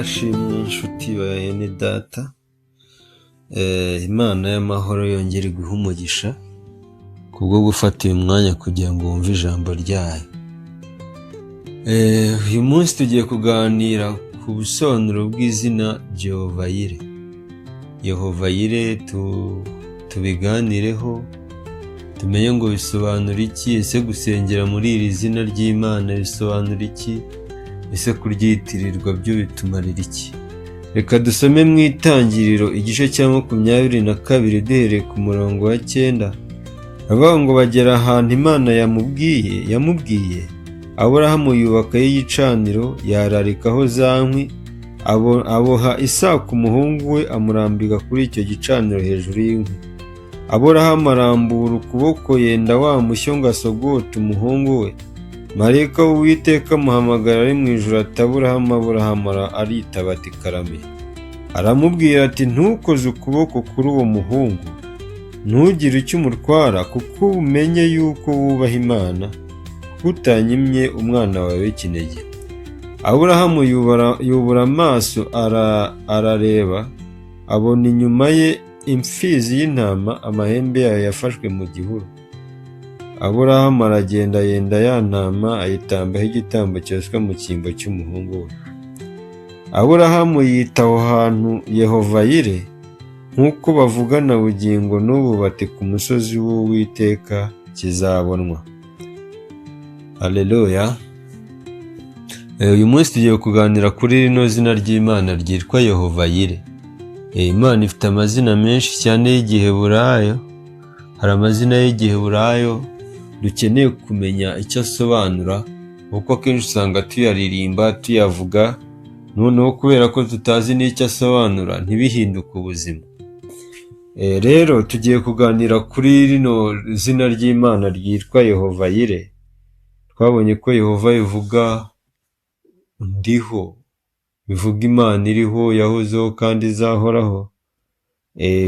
ashimwe inshuti bene data. Imana y'amahoro yongera iguha umugisha kubwo gufata uyu mwanya kugira ngo wumve ijambo ryayo. Uyu munsi tugiye kuganira ku busobanuro bw'izina Jehova Yire. Yehova Yire tubiganireho tumenye ngo bisobanura iki, ese gusengera muri iri zina ry'Imana bisobanura iki, ese kuryitirirwa byo bitumarira iki. Reka dusome mu Itangiriro igice cya 22 duhereye ku murongo wa 9. Avuga ngo bagera ahantu Imana yamubwiye Aburahamu yubakayo igicaniro, yararikaho za nkwi, aboha Isaka umuhungu we amurambika kuri icyo gicaniro hejuru y'inkwi. Aburahamu arambura ukuboko yenda wa mushyo ngo asogote umuhungu we. Marayika w'Uwiteka amuhamagara ari mu ijuru ati Aburahamu, Aburahamu, aritaba ati karame. Aramubwira ati ntukoze ukuboko kuri uwo muhungu, ntugire icyo umutwara, kuko umenye yuko wubaha Imana, utanyimye umwana wawe w'ikinege. Aburahamu yubura amaso arareba, abona inyuma ye imfizi y'intama, amahembe yayo yafashwe mu gihuru. Aburahamu aragenda yenda ya ntama, ayitambaho igitambo cyoswa mu cyimbo cy'umuhungu we. Aburahamu yita aho hantu Yehova Yire, nk'uko bavugana bugingo n'ubu bati ku musozi w'Uwiteka kizabonwa. Haleluya. Uyu munsi tugiye kuganira kuri rino zina ry'Imana ryitwa Yehova Yire. Imana ifite amazina menshi cyane y'Igiheburayo. Hari amazina y'Igiheburayo dukeneye kumenya icyo asobanura, kuko akenshi usanga tuyaririmba tuyavuga, noneho kubera ko tutazi n'icyo asobanura ntibihinduke ubuzima. Rero tugiye kuganira kuri rino zina ry'Imana ryitwa Yehova Yire. Twabonye ko Yehova bivuga ndiho, bivuga Imana iriho, yahozeho kandi izahoraho,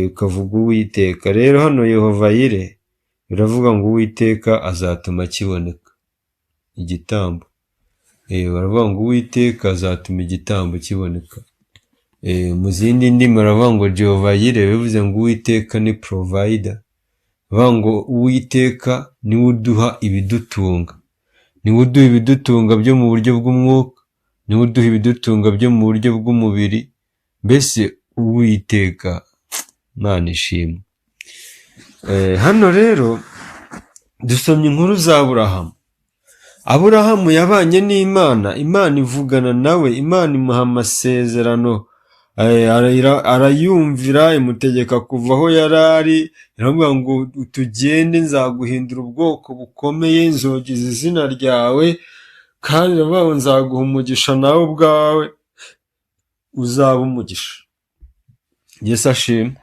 ukavuga Uwiteka. Rero hano Yehova Yire biravuga ngo Uwiteka azatuma kiboneka igitambo. Baravuga ngo Uwiteka azatuma igitambo kiboneka. Mu zindi ndimi baravuga ngo Jehova Yire bivuze ngo Uwiteka ni provider. Baravuga ngo Uwiteka niwe uduha ibidutunga, niwe uduha ibidutunga byo mu buryo bw'umwuka, niwe uduha ibidutunga byo mu buryo bw'umubiri. Mbese Uwiteka Imana ishimwe. Hano rero dusomye inkuru za Aburahamu. Aburahamu yabanye n'Imana, Imana ivugana nawe, Imana imuha amasezerano, arayumvira, imutegeka kuva aho yari ari, iravuga ngo tugende nzaguhindura ubwoko bukomeye, nzogeza izina ryawe, kandi iravuga ngo nzaguha umugisha nawe ubwawe uzaba umugisha. Yesu ashimwe.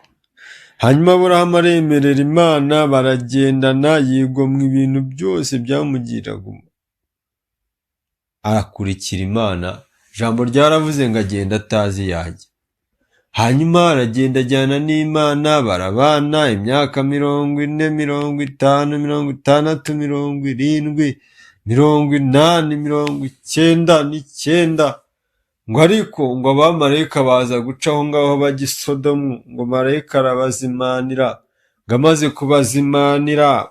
Hanyuma Aburahamu aremerera Imana, baragendana, yigomwa ibintu byose byamugiraga, arakurikira Imana. Ijambo ryaravuze ngo agenda atazi yajya. Hanyuma aragenda ajyana n'Imana, barabana imyaka 40, 50, 60, 70, 80, 99. Ngo ariko ngo abamarayika baza guca aho ngaho bajya i Sodomu, ngo marayika arabazimanira, ngo amaze kubazimanira,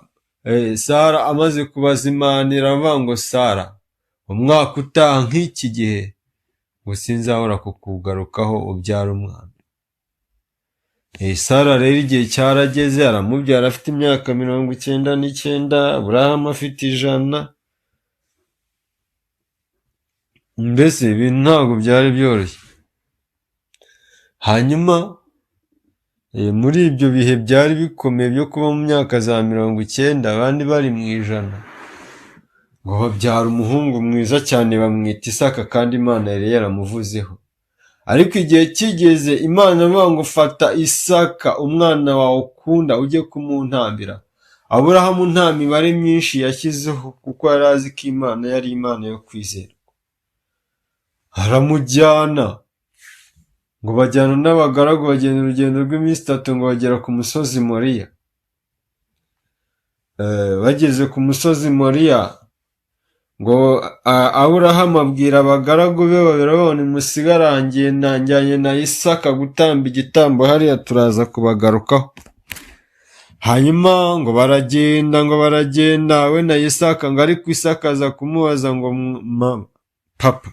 Sara amaze kubazimanira, avuga ngo Sara, umwaka utaha nk'iki gihe ngo sinzahora kukugarukaho ubyara umwana. Sara rero igihe cyarageze, aramubyara afite imyaka 99, Aburahamu afite 100. Mbese ibintu ntabwo byari byoroshye. Hanyuma muri ibyo bihe byari bikomeye byo kuba mu myaka za 90, abandi bari mu 100, ngo babyara umuhungu mwiza cyane bamwita Isaka, kandi Imana yari yaramuvuzeho. Ariko igihe kigeze, Imana ivuga ngo fata Isaka umwana wawe ukunda ujye kumuntambira. Aburahamu nta mibare myinshi yashyizeho, kuko yari azi ko Imana yari Imana yo kwizerwa. Aramujyana, ngo bajyana n'abagaragu, bagenda urugendo rw'iminsi 3, ngo bagera ku musozi Moriya. Bageze ku musozi Moriya, ngo Aburahamu abwira abagaragu be babiri babona musigarangiye njyanye na Isaka gutamba igitambo hariya, turaza kubagarukaho. Hanyuma ngo baragenda we na Isaka, ngo ariko Isaka aza kumubaza ngo papa,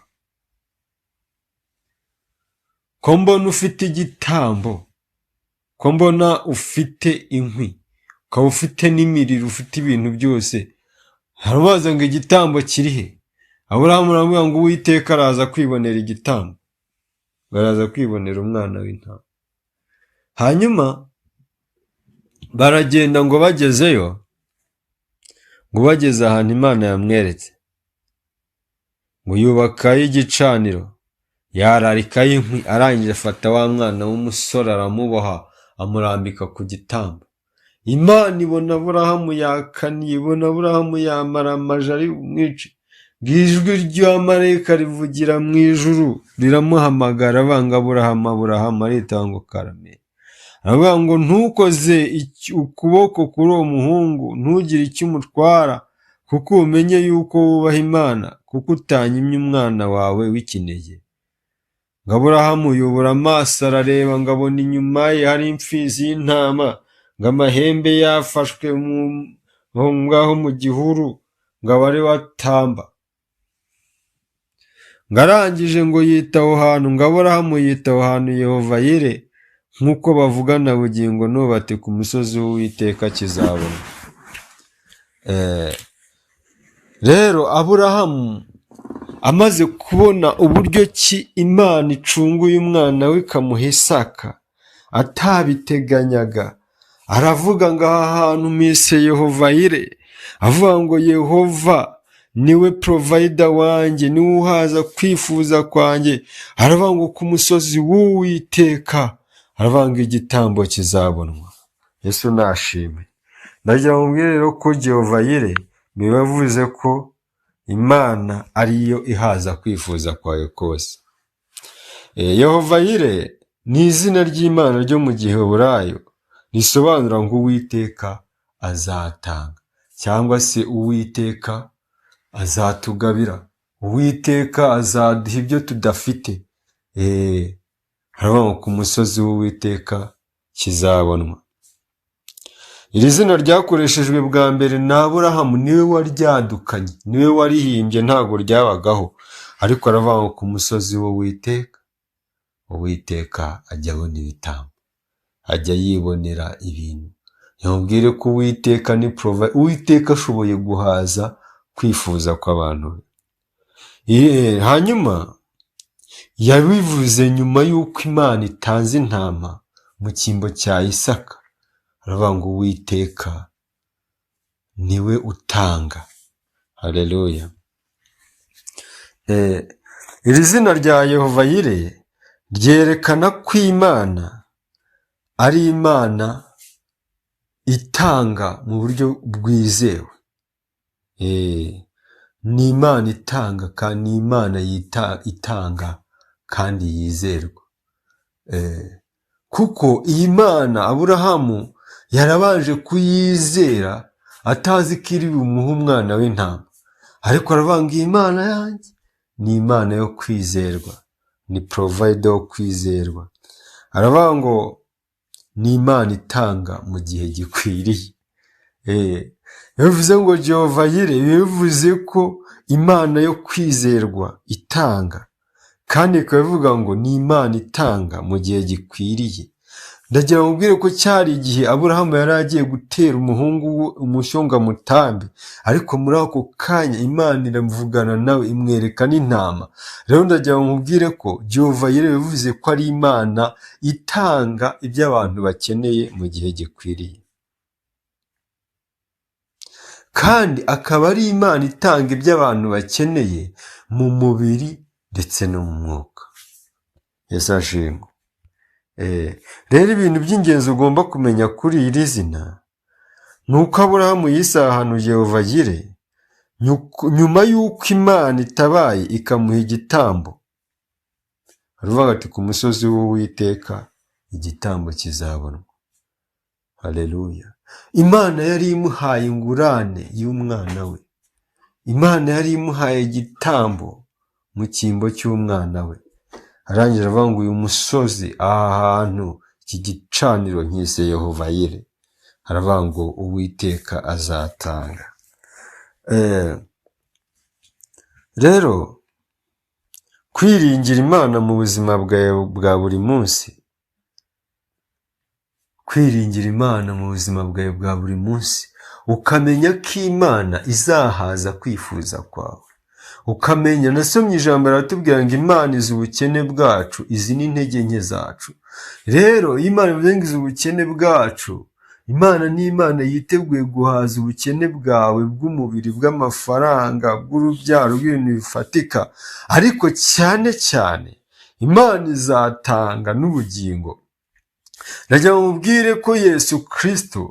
ko mbona ufite igitambo, ko mbona ufite inkwi, ukaba ufite n'imiriro, ufite ibintu byose, harabaza ngo igitambo kiri he? Aburahamu aravuga ngo Uwiteka araza kwibonera igitambo, baraza kwibonera umwana w'intama. Hanyuma baragenda ngo bagezeyo, ngo bageze ahantu Imana yamweretse, ngo yubakayo igicaniro, yararikayo inkwi, arangije afata wa mwana w'umusore aramuboha, amurambika ku gitambo. Imana ibona Aburahamu yakaniye, ibona Aburahamu yamaramaje ari umwice, bw'ijwi ry'amarayika rivugira mu ijuru riramuhamagara, avanga Aburahamu, Aburahamu aritanga ngo karame. Aravuga ngo ntukoze ukuboko kuri uwo muhungu, ntugire icyo umutwara, kuko umenye yuko wubaha Imana, kuko utanyimye umwana wawe w'ikinege. Ngo Aburahamu yubura amaso arareba, ngo abona inyuma ye hari imfizi y'intama, ngo amahembe yafashwe ngaho mu gihuru, ngo abare watamba. Ngo arangije ngo yita aho hantu, ngo Aburahamu yita aho hantu Yehova Yire, nk'uko bavugana bugingo n'ubu bati ku musozi w'Uwiteka kizabona. Rero Aburahamu amaze kubona uburyo ki Imana icunguye umwana we ikamuha Isaka atabiteganyaga, aravuga ngo aha hantu mise Yehova Yire, avuga ngo Yehova niwe provider wanjye, niwe uhaza kwifuza kwanjye. Aravuga ngo ku musozi w'Uwiteka, aravuga ngo igitambo kizabonwa. Yesu nashime. Ndagira ngo mbwire rero ko Yehova Yire bibavuze ko Imana ariyo ihaza kwifuza kwawe kose. Yehova Yire ni izina ry'Imana ryo mu Giheburayo, risobanura ngo Uwiteka azatanga, cyangwa se Uwiteka azatugabira, Uwiteka azaduha ibyo tudafite. Haravuga ngo ku musozi w'Uwiteka kizabonwa. Iri zina ryakoreshejwe bwa mbere na Aburahamu, niwe waryadukanye, niwe warihimbye, ntabwo ryabagaho. Ariko aravuga ngo ku musozi w'Uwiteka, Uwiteka ajya abona ibitambo, ajya yibonera ibintu. Yambwire ko Uwiteka ni Uwiteka ashoboye guhaza kwifuza kw'abantu be. Hanyuma yabivuze nyuma y'uko Imana itanze intama mu cyimbo cya Isaka. Aravuga ngo Uwiteka niwe utanga. Haleluya. Iri zina rya Yehova Yire ryerekana ko Imana ari Imana itanga mu buryo bwizewe. Ni Imana itanga, kandi ni Imana itanga kandi yizerwa. Kuko iyi Mana Aburahamu yarabanje kuyizera, atazi ko iri bumuhe umwana w'intama. Ariko aravuga ngo iyi Mana yanjye ni Imana yo kwizerwa, ni provider wo kwizerwa. Aravuga ngo ni Imana itanga mu gihe gikwiriye. Bivuze ngo Yehova Yire, bivuze ko Imana yo kwizerwa itanga, kandi ikavuga ngo ni Imana itanga mu gihe gikwiriye. Ndagira ngo mbwire ko cyari igihe Aburahamu yari agiye gutera umuhungu we umushyo mutambi, ariko muri ako kanya Imana iramuvugana nawe imwereka n'intama. Rero ndagira ngo mbwire ko Yehova Yire bivuze ko ari Imana itanga ibyo abantu bakeneye mu gihe gikwiriye, kandi akaba ari Imana itanga ibyo abantu bakeneye mu mubiri ndetse no mu mwuka. Yesu ashimwe. Rero ibintu by'ingenzi ugomba kumenya kuri iri zina ni uko Aburahamu yise ahantu Yehova Yire nyuma y'uko Imana itabaye ikamuha igitambo. Aravuga ati ku musozi w'Uwiteka igitambo kizabonwa. Haleluya. Imana yari imuhaye ingurane y'umwana we, Imana yari imuhaye igitambo mu cyimbo cy'umwana we. Arangije avuga ngo uyu musozi, aha hantu, iki gicaniro nkise Yehova Yire. Aravuga ngo Uwiteka azatanga. Rero kwiringira Imana mu buzima bwawe bwa buri munsi, kwiringira Imana mu buzima bwawe bwa buri munsi, ukamenya ko Imana izahaza kwifuza kwawe, ukamenya, nasomye ijambo riratubwira ngo Imana izi ubukene bwacu, izi n'intege nke zacu. Rero iyo Imana ivuze ngo izi ubukene bwacu, Imana ni Imana yiteguye guhaza ubukene bwawe bw'umubiri, bw'amafaranga, bw'urubyaro, bw'ibintu bifatika, ariko cyane cyane Imana izatanga n'ubugingo. Ndagira ngo mubwire ko Yesu Kristo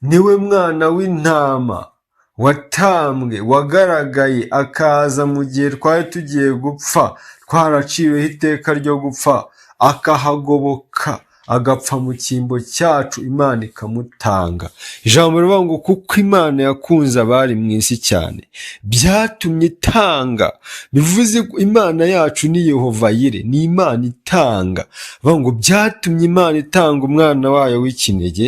niwe mwana w'intama watambwe, wagaragaye, akaza mu gihe twari tugiye gupfa, twaraciweho iteka ryo gupfa, akahagoboka, agapfa mu cyimbo cyacu, Imana ikamutanga. Ijambo rivuga ngo kuko Imana yakunze abari mu isi cyane, byatumye itanga. Bivuze ko Imana yacu ni Yehova Yire, ni Imana itanga. Bivuga ngo byatumye Imana itanga umwana wayo w'ikinege,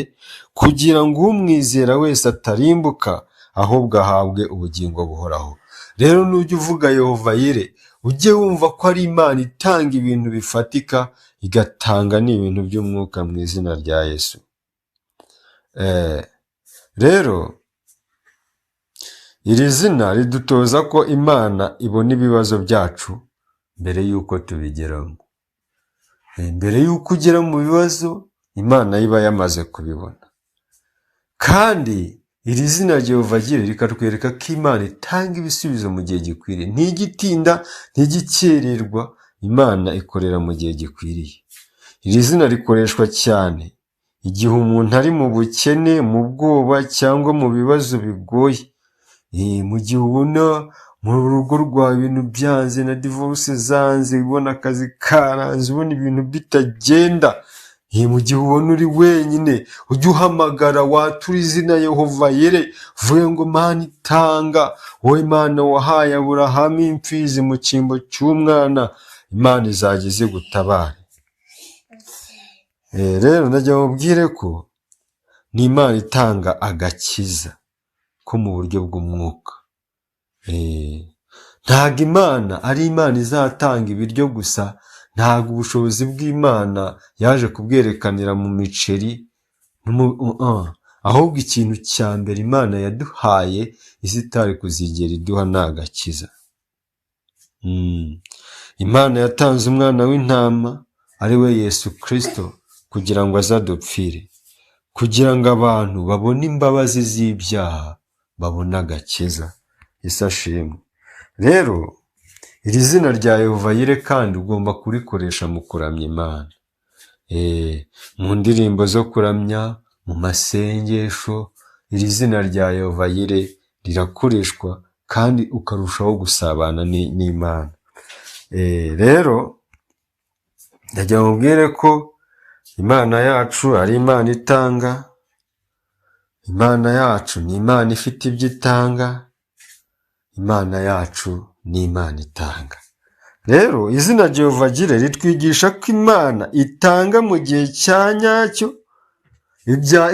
kugira ngo umwizera wese atarimbuka, ahubwo ahabwe ubugingo buhoraho. Rero nujya uvuga Yehova Yire, ujye wumva ko ari Imana itanga ibintu bifatika, igatanga n'ibintu by'umwuka mu izina rya Yesu. Rero iri zina ridutoza ko Imana ibona ibibazo byacu mbere y'uko tubigeramo. Mbere y'uko ugera mu bibazo, Imana iba yamaze kubibona. Kandi iri zina Yehova Yire rikatwereka ko Imana itanga ibisubizo mu gihe gikwiriye, ntigitinda, ntigikererwa. Imana ikorera mu gihe gikwiriye. Iri zina rikoreshwa cyane igihe umuntu ari mu bukene, mu bwoba, cyangwa mu bibazo bigoye. Mu gihe ubona mu rugo rwawe ibintu byanze, na divorce zanze, ubona akazi karanze, ubona ibintu bitagenda, mu gihe ubona uri wenyine, ujye uhamagara, watura izina Yehova Yire, uvuge ngo Mana itanga, wowe Mana wahaye Aburahamu imfizi mu cyimbo cy'umwana, Imana izajya izigutabara. Rero ndagira mubwire ko ni Imana itanga agakiza ko mu buryo bw'umwuka. Ntabwo Imana ari Imana izatanga ibiryo gusa, ntabwo ubushobozi bw'Imana yaje kubwerekanira mu miceri, ahubwo ikintu cya mbere Imana yaduhaye isi itari kuzigera iduha ni agakiza. Imana yatanze umwana w'intama ari we Yesu Kristo kugira ngo azadupfire, kugira ngo abantu babone imbabazi z'ibyaha, babone agakiza. Yesu ashimwe. Rero iri zina rya Yehova Yire kandi ugomba kurikoresha mu kuramya Imana, mu ndirimbo zo kuramya, mu masengesho. Iri zina rya Yehova Yire rirakoreshwa kandi ukarushaho gusabana n'Imana. Rero ndagira ngo mubwire ko Imana yacu ari Imana itanga. Imana yacu ni Imana ifite ibyo itanga. Imana yacu ni Imana itanga. Rero izina Yehova Yire ritwigisha ko Imana itanga mu gihe cya nyacyo.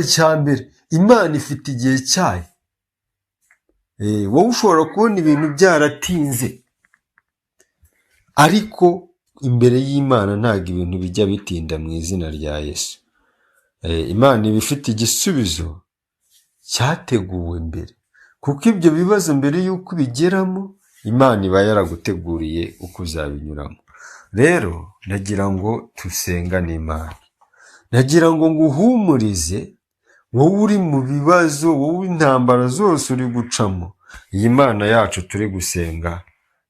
Icya mbere, Imana ifite igihe cyayo. Wowe ushobora kubona ibintu byaratinze, ariko imbere y'Imana ntabwo ibintu bijya bitinda mu izina rya Yesu. Imana iba ifite igisubizo cyateguwe mbere, kuko ibyo bibazo mbere y'uko ubigeramo, Imana iba yaraguteguriye uko uzabinyuramo. Rero nagira ngo dusengane Imana, nagira ngo nguhumurize wowe uri mu bibazo, wowe intambara zose uri gucamo. Iyi Mana yacu turi gusenga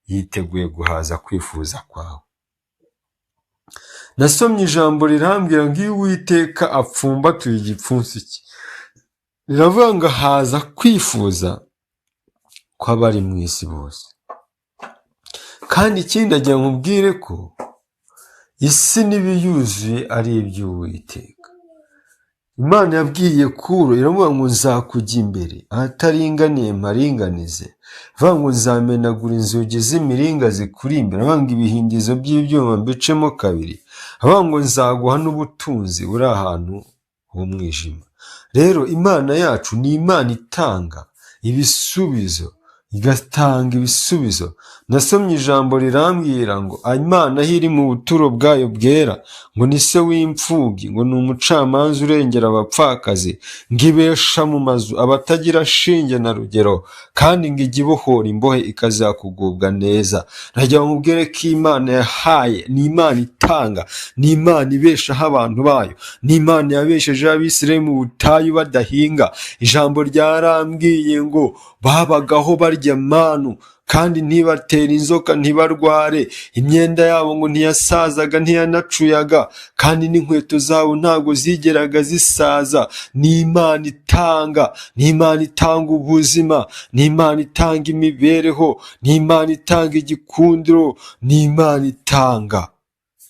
yiteguye guhaza kwifuza kwawe. Nasomye ijambo rirambwira ngo iyo Uwiteka apfumbatuye igipfunsi cye, riravuga ngo haza kwifuza kw'abari mu isi bose. Kandi ikindi agira ngo nkubwire ko isi n'ibiyuzuye ari iby'Uwiteka. Imana yabwiye Kuro iravuga ngo nzakujya imbere ahataringaniye mparinganize, ivuga ngo nzamenagura inzugi z'imiringa zikuri imbere, ivuga ngo ibihindizo by'ibyuma mbicemo kabiri, ivuga ngo nzaguha n'ubutunzi buri ahantu h'umwijima. Rero Imana yacu ni Imana itanga ibisubizo, igatanga ibisubizo. Nasomye ijambo rirambwira ngo Imana aho iri mu buturo bwayo bwera, ngo ni se w'imfubyi, ngo ni umucamanza urengera abapfakazi, ngo ibesha mu mazu abatagira shinge na rugero, kandi ngo ijya ibohora imbohe ikazakugubwa neza. Nagira ngo mubwire ko Imana yahaye ni Imana itanga, ni Imana ibeshaho abantu bayo, ni Imana yabeshejeho Abisirayeli mu butayu badahinga. Ijambo ryarambwiye ngo babagaho barya manu kandi ntibatera inzoka ntibarware, imyenda yabo ngo ntiyasazaga ntiyanacuyaga, kandi n'inkweto zabo ntabwo zigeraga zisaza. Ni Imana itanga, ni Imana itanga ubuzima, ni Imana itanga imibereho, ni Imana itanga igikundiro, ni Imana itanga.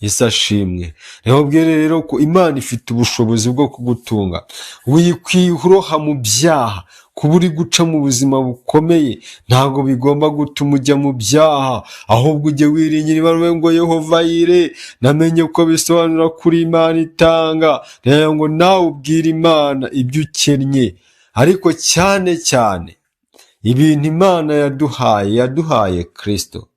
Yesu ashimwe. Ntibabwire rero ko Imana ifite ubushobozi bwo kugutunga. Wikwiye uroha mu byaha. Kuba uri guca mu buzima bukomeye ntabwo bigomba gutuma ujya mu byaha, ahubwo ujye wiringira Imana ngo Yehova Yire. Namenye ko bisobanura kuri Imana itanga, rero ngo nawe ubwire Imana ibyo ukennye. Ariko cyane cyane ibintu Imana yaduhaye Kristo.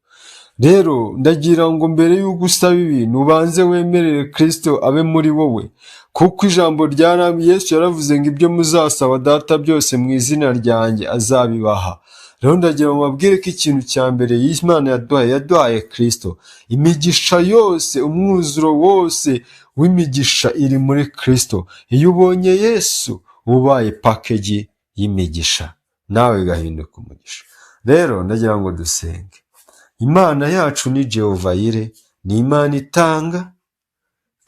Rero ndagira ngo mbere y'uko usaba ibintu ubanze wemerere Kristo abe muri wowe, kuko ijambo ryarambye Yesu yaravuze ngo ibyo muzasaba Data byose mu izina ryanjye azabibaha. Rero ndagira ngo mbabwire ko ikintu cya mbere Imana yaduhaye Kristo. Imigisha yose, umwuzuro wose w'imigisha iri muri Kristo. Iyo ubonye Yesu ubaye package y'imigisha, nawe gahinduka umugisha. Rero ndagira ngo dusenge. Imana yacu ni Jehova Yire, ni Imana itanga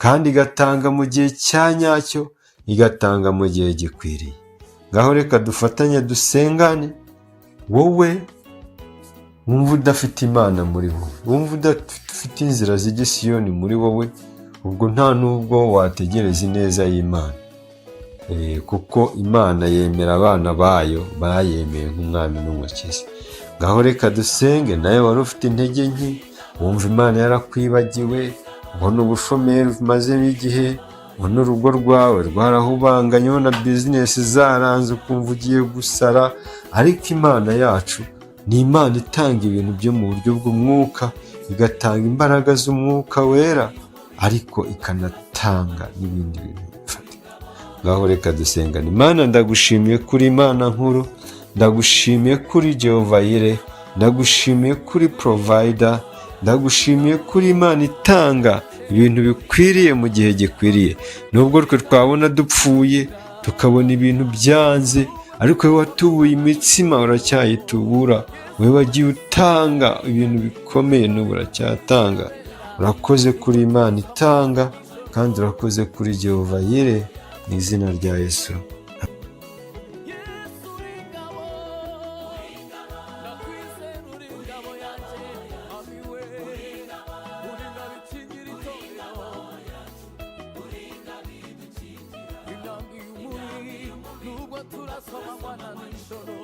kandi igatanga mu gihe cya nyacyo, igatanga mu gihe gikwiriye. Ngaho reka dufatanye dusengane. Wowe wumva udafite Imana muri wowe, wumva udafite inzira zijya Siyoni muri wowe, ubwo nta nubwo wategereza ineza y'Imana, kuko Imana yemera abana bayo bayemeye nk'umwami n'umukiza. Ngaho reka dusenge. Nawe wari ufite intege nke, wumva Imana yarakwibagiwe, ubona ubushomeri umazemo igihe, ubona urugo rwawe rwarahubanganye, ubona bizinesi zaranze ukumva ugiye gusara, ariko Imana yacu ni Imana itanga ibintu byo mu buryo bw'umwuka, igatanga imbaraga z'umwuka wera, ariko ikanatanga n'ibindi bintu bifatika. Ngaho reka dusengane. Imana ndagushimiye kuri Imana nkuru, ndagushimiye kuri Jehova Yire, ndagushimiye kuri provider, ndagushimiye kuri Imana itanga ibintu bikwiriye mu gihe gikwiriye. Nubwo twe twabona dupfuye tukabona ibintu byanze, ariko wowe watubuye imitsima uracyayitubura, wowe wagiye utanga ibintu bikomeye n'ubu uracyatanga. Urakoze kuri Imana itanga, kandi urakoze kuri Jehova Yire, mu izina rya Yesu. Nubwo turasoma mwana nijoro